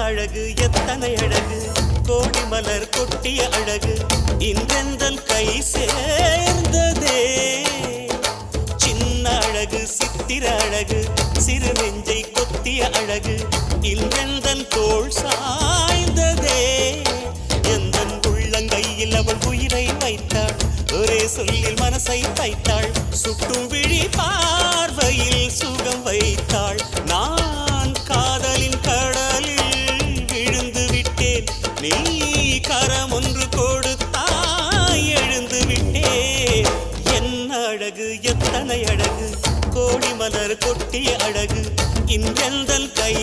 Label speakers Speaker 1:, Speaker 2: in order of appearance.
Speaker 1: அழகு எத்தனை அழகு கோடி மலர் கொட்டிய அழகு இன்றெந்தன் கை சேர்ந்ததே சின்ன அழகு சித்திர அழகு சிறு நெஞ்சை கொத்திய அழகு இன்றெந்தன் தோள் சாய்ந்ததே எந்தன் உள்ளங்கையில் அவள் உயிரை வைத்தாள் ஒரே சொல்லில் மனசை தைத்தாள் சுட்டும் விழி பார்வையில் சுகம் வைத்தாள் நான் காதலின் கடலில் விழுந்து விட்டேன் நீ கரம் ஒன்று கொடுத்தாய் எழுந்து விட்டேன் என்ன அழகு எத்தனை அழகு கோடி மலர் கொட்டிய அழகு இன்றெந்தன் கை